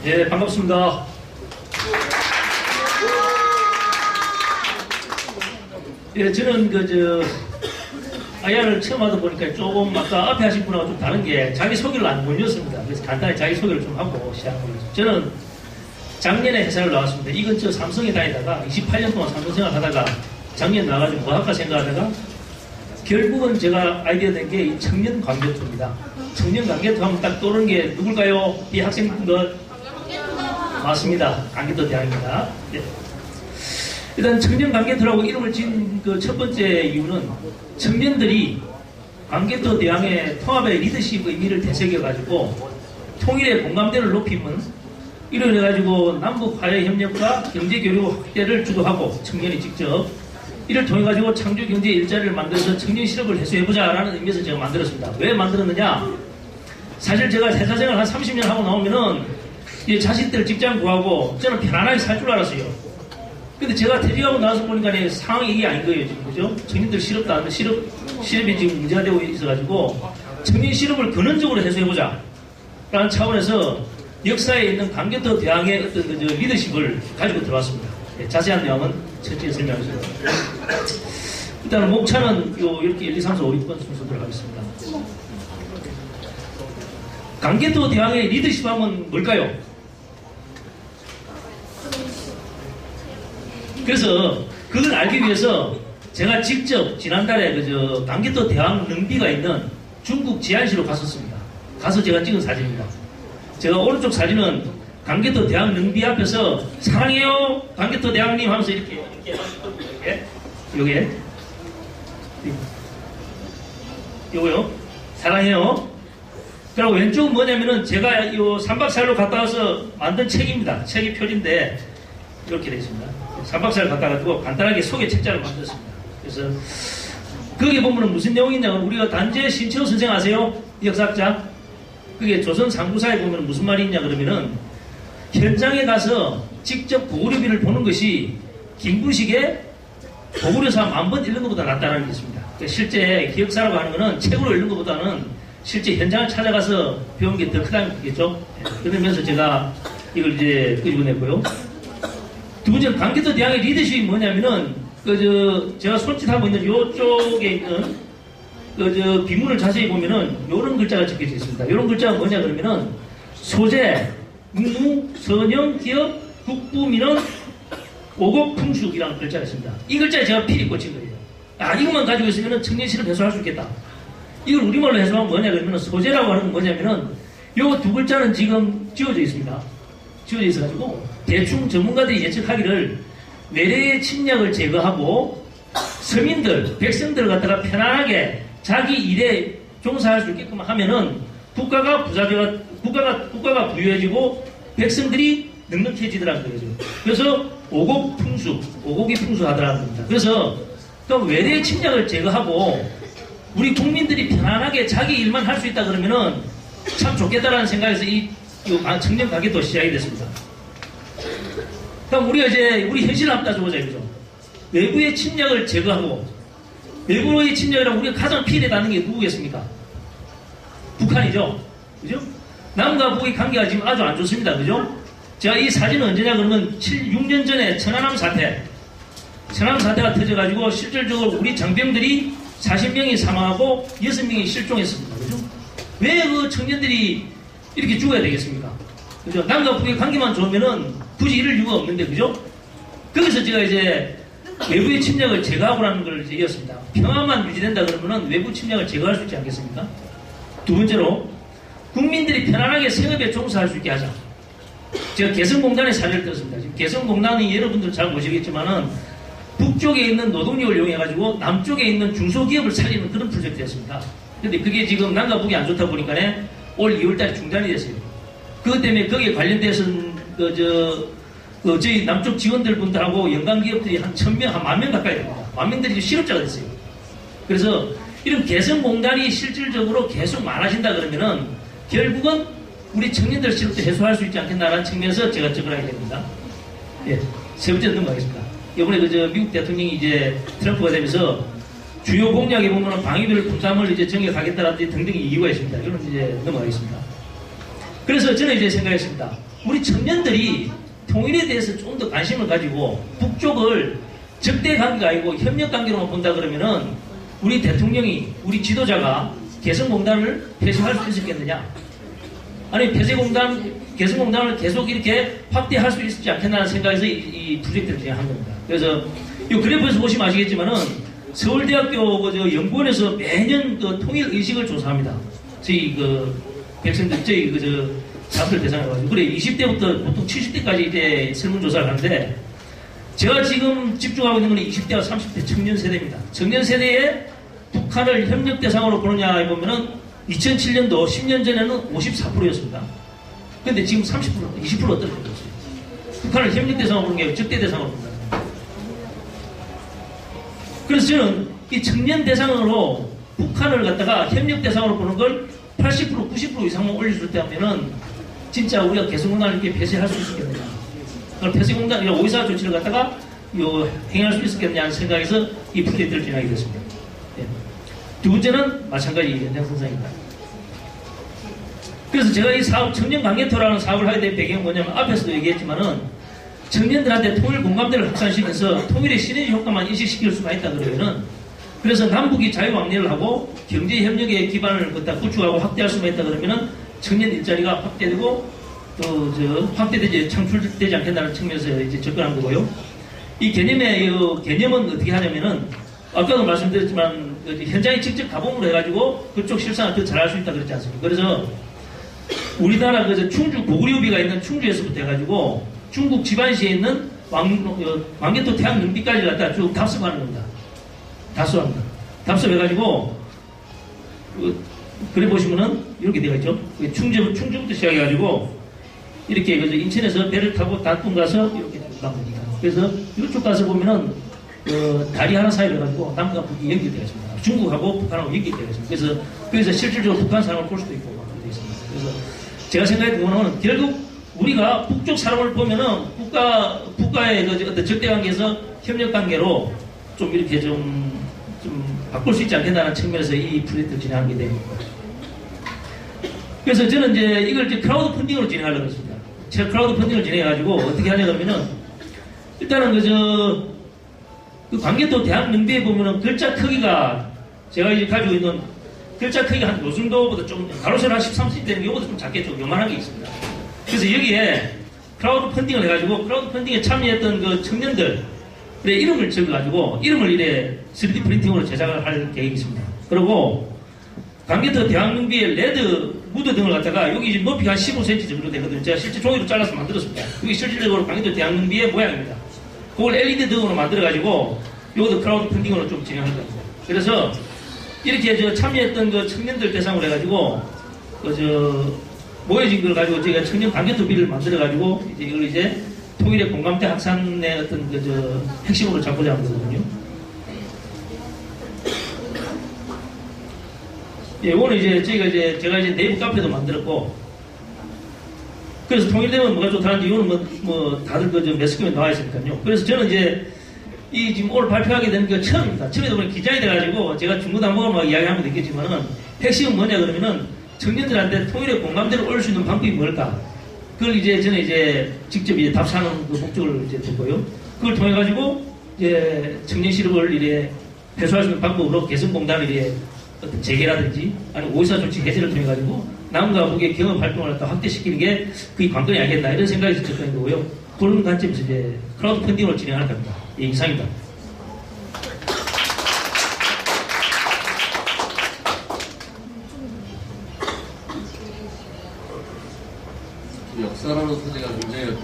예, 반갑습니다. 예, 저는 아야를 처음 하다 보니까 조금 아까 앞에 하신 분하고 좀 다른 게 자기소개를 안 올렸습니다. 그래서 간단히 자기소개를 좀 하고 시작하겠습니다. 저는 작년에 회사를 나왔습니다. 이 근처 삼성에 다니다가 28년 동안 삼성 생활 하다가 작년 나와가지고 뭐 할까 생각하다가 결국은 제가 아이디어 된 게 청년 관계투입니다. 청년 관계투 하면 딱 떠오르는 게 누굴까요? 이 학생분들? 맞습니다. 관계투 대학입니다. 네. 일단 청년 관계투라고 이름을 지은 그 첫 번째 이유는 청년들이 관계투 대항의 통합의 리더십 의미를 되새겨가지고 통일의 공감대를 높이면 이를 해가지고 남북 화해 협력과 경제 교류 확대를 주도하고 청년이 직접 이를 통해 가지고 창조 경제 일자리를 만들어서 청년 실업을 해소해보자라는 의미에서 제가 만들었습니다. 왜 만들었느냐? 사실 제가 회사 생활 한 30년 하고 나오면은 이제 자식들 직장 구하고 저는 편안하게 살 줄 알았어요. 근데 제가 퇴직하고 나서 보니까 상황이 이게 아닌 거예요, 지금. 그죠? 청년들 실업도 안 돼. 실업이 지금 문제가 되고 있어가지고 청년 실업을 근원적으로 해소해보자 라는 차원에서 역사에 있는 관계투 대항의 어떤 리더십을 가지고 들어왔습니다. 네, 자세한 내용은 천천히 설명하겠습니다. 일단 목차는 이렇게 1, 2, 3, 4, 5, 6번 순서대로 하겠습니다. 관계투 대항의 리더십 하면 뭘까요? 그래서 그걸 알기 위해서 제가 직접 지난달에 관계투 대항 능비가 있는 중국 지안시로 갔었습니다. 가서 제가 찍은 사진입니다. 제가 오른쪽 사진은 관계투 대항 능비 앞에서 사랑해요 관계투 대항님 하면서 이렇게 요거요 사랑해요. 그리고 왼쪽은 뭐냐면은 제가 요 3박 4일로 갔다 와서 만든 책입니다. 책이 표지인데 이렇게 되어 있습니다. 3박 4일 갔다 가지고 간단하게 소개 책자를 만들었습니다. 그래서 거기 보면은 무슨 내용이 있냐면 우리가 단재 신채호 선생 아세요? 역사학자. 그게 조선 상부사에 보면 무슨 말이 있냐 그러면은 현장에 가서 직접 고구려비를 보는 것이 김구식의 고구려사 10,000번 읽는 것보다 낫다는 게 있습니다. 그러니까 실제 기억사라고 하는 것은 책으로 읽는 것보다는 실제 현장을 찾아가서 배운 게 더 크다는 거겠죠. 그러면서 제가 이걸 이제 끄집어냈고요. 두 번째는 관계투 대항의 리더십이 뭐냐면은 제가 손짓하고 있는 요쪽에 있는 비문을 자세히 보면은 요런 글자가 적혀져 있습니다. 요런 글자가 뭐냐 그러면은 소재, 무무, 선영, 기업, 국부, 민원, 오곡, 풍숙이라는 글자가 있습니다. 이 글자에 제가 필히 꽂힌 거예요. 아, 이것만 가지고 있으면은 청년 실업 해소할 수 있겠다. 이걸 우리말로 해소하면 뭐냐 그러면은 소재라고 하는 건 뭐냐면은 요 두 글자는 지금 지워져 있습니다. 지워져 있어가지고 대충 전문가들이 예측하기를 외래의 침략을 제거하고 서민들, 백성들을 갖다가 편안하게 자기 일에 종사할 수 있게끔 하면은 국가가 부유해지고 백성들이 넉넉해지더라는 거죠. 그래서 오곡이 풍수하더라는 겁니다. 그래서 또 외래의 침략을 제거하고 우리 국민들이 편안하게 자기 일만 할 수 있다 그러면은 참 좋겠다라는 생각에서 이 청년 관계투 시작이 됐습니다. 그럼 우리가 이제 우리 현실을 한번 따져보자 이거죠. 외부의 침략을 제거하고 외부의 침략이라면 우리가 가장 피해다는 게 누구겠습니까? 북한이죠. 그죠? 남과 북의 관계가 지금 아주 안 좋습니다. 그죠? 제가 이 사진은 언제냐 그러면 6년 전에 천안함 사태가 터져가지고 실질적으로 우리 장병들이 40명이 사망하고 6명이 실종했습니다. 그죠? 왜 그 청년들이 이렇게 죽어야 되겠습니까? 그죠? 남과 북의 관계만 좋으면은 굳이 이럴 이유가 없는데, 그죠? 거기서 제가 이제 외부의 침략을 제거하고라는 걸 이제 이었습니다. 평화만 유지된다 그러면은 외부 침략을 제거할 수 있지 않겠습니까? 두 번째로, 국민들이 편안하게 생업에 종사할 수 있게 하자. 제가 개성공단의 사례를 들었습니다. 지금 개성공단이 여러분들 잘 모시겠지만은 북쪽에 있는 노동력을 이용해가지고 남쪽에 있는 중소기업을 살리는 그런 프로젝트였습니다. 근데 그게 지금 남과 북이 안 좋다 보니까 올 2월달에 중단이 됐어요. 그것 때문에 거기에 관련돼서는 저희 남쪽 지원들 분들하고 연관기업들이 한 1,000명, 한 10,000명 가까이 됩니다. 10,000명들이 실업자가 됐어요. 그래서 이런 개성공단이 실질적으로 계속 많아진다 그러면은 결국은 우리 청년들 실업도 해소할 수 있지 않겠나라는 측면에서 제가 적을 하게 됩니다. 예, 세 번째 넘어가겠습니다. 이번에 미국 대통령이 이제 트럼프가 되면서 주요 공약에 보면 방위비를 분담을 이제 정액하겠다라든지 등등의 이유가 있습니다. 이런 이제 넘어가겠습니다. 그래서 저는 이제 생각했습니다. 우리 청년들이 통일에 대해서 좀 더 관심을 가지고 북쪽을 적대 관계가 아니고 협력 관계로만 본다 그러면은 우리 대통령이, 우리 지도자가 개성공단을 폐쇄할 수 있었겠느냐? 아니, 개성공단을 계속 이렇게 확대할 수 있지 않겠나는 생각에서 이 프로젝트를 진행한 겁니다. 그래서 이 그래프에서 보시면 아시겠지만은 서울대학교 연구원에서 매년 그 통일 의식을 조사합니다. 저희 백성들, 저희 사람들 대상으로 가지고. 그래, 20대부터 보통 70대까지 이제 설문조사를 하는데, 제가 지금 집중하고 있는 건 20대와 30대 청년 세대입니다. 청년 세대에 북한을 협력 대상으로 보느냐 보면은 2007년도 10년 전에는 54%였습니다. 근데 지금 30%, 20% 떨어졌어요. 북한을 협력 대상으로 보는 게 아니고 적대 대상으로 본다. 그래서 저는 이 청년 대상으로 북한을 갖다가 협력 대상으로 보는 걸 80%, 90% 이상만 올려줄 때 하면은 진짜 우리가 개성공단을 이렇게 폐쇄할 수 있겠느냐. 폐쇄공단, 5.24 조치를 갖다가 행할 수 있었겠느냐는 생각에서 이 프로젝트를 진행하게 됐습니다. 예. 두 번째는 마찬가지 연장선상입니다. 그래서 제가 이 사업, 청년 강개토라는 사업을 하게 된 배경은 뭐냐면 앞에서도 얘기했지만은 청년들한테 통일 공감대를 확산시켜서 통일의 시너지 효과만 인식시킬 수만 있다 그러면은 그래서 남북이 자유왕래를 하고 경제협력의 기반을 갖다 구축하고 확대할 수만 있다 그러면은 청년 일자리가 확대되고 또 확대되지 창출되지 않겠다는 측면에서 이제 접근한 거고요. 이 개념은 어떻게 하냐면은 아까도 말씀드렸지만 현장에 직접 가봄으로 해가지고 그쪽 실상을 더 잘할 수 있다 그랬지 않습니까? 그래서 우리나라 충주 고구려비가 있는 충주에서부터 해가지고 중국 지반시에 있는 왕개토 태양 능비까지 갖다 쭉 답습하는 겁니다. 답습합니다. 답습해가지고 그래 보시면은 이렇게 되어 있죠. 충주부터 시작해가지고 이렇게 인천에서 배를 타고 단풍 가서 이렇게 갑니다. 그래서 이쪽 가서 보면은 다리 하나 사이로 해가지고 남과 북이 연결되어 있습니다. 중국하고 북한하고 연결되어 있습니다. 그래서 실질적으로 북한 사람을 볼 수도 있고 그렇게 되어 있습니다. 그래서 제가 생각해 보면은 결국 우리가 북쪽 사람을 보면은 국가의 어떤 적대 관계에서 협력 관계로 좀 이렇게 좀 바꿀 수 있지 않겠다는 측면에서 이 프로젝트를 진행하게 됩니다. 그래서 저는 이제 이걸 크라우드 펀딩으로 진행하려고 했습니다. 제가 크라우드 펀딩을 진행해가지고 어떻게 하냐 그러면은 일단은 그 광개토 대학 능비에 보면은 글자 크기가 제가 이제 가지고 있는 글자 크기가 한 요 정도보다 좀 가로세로 한 13cm 되는 경우보다 좀 작게 좀 요만한 게 있습니다. 그래서 여기에 크라우드 펀딩을 해가지고 크라우드 펀딩에 참여했던 그 청년들 이름을 적어가지고 이름을 이래 3D 프린팅으로 제작을 할 계획이 있습니다. 그리고 광개토 대학 능비의 레드 무드 등을 갖다가 여기 이제 높이가 한 15cm 정도 되거든요. 제가 실제 종이로 잘라서 만들었습니다. 여기 실질적으로 광개토 대학 능비의 모양입니다. 그걸 LED 등으로 만들어가지고 이것도 크라우드 펀딩으로 좀 진행할 겁니다. 그래서 이렇게 참여했던 그 청년들 대상으로 해가지고 모여진 걸 가지고 제가 청년 광개토 비를 만들어가지고 이걸 이제 통일의 공감대 확산의 어떤 핵심으로 잡고자 하는 거거든요. 예, 오늘 제가 네이버 카페도 만들었고, 그래서 통일되면 뭐가 좋다는지, 이거는 다들 매스컴에 나와 있으니까요. 그래서 저는 지금 오늘 발표하게 된 게 처음입니다. 처음에 보면 기자이 돼가지고, 제가 중구난방으로 막 이야기하면 되겠지만은, 핵심은 뭐냐 그러면은, 청년들한테 통일의 공감대를 올릴 수 있는 방법이 뭘까? 그걸 저는 직접 답사하는 그 목적을 뒀고요. 그걸 통해가지고, 청년 실업을 해소할 수 있는 방법으로 개성공단을 어떤 재개라든지 아니면 5.24 조치 해제를 통해 가지고 남과 북의 경험 활동을 확대시키는 게 그게 관건이 아니겠나 이런 생각이 접근한 거고요. 그런 관점에서 크라우드 펀딩으로 진행할 겁니다. 예, 이상입니다. 역사라는 소재가 굉장히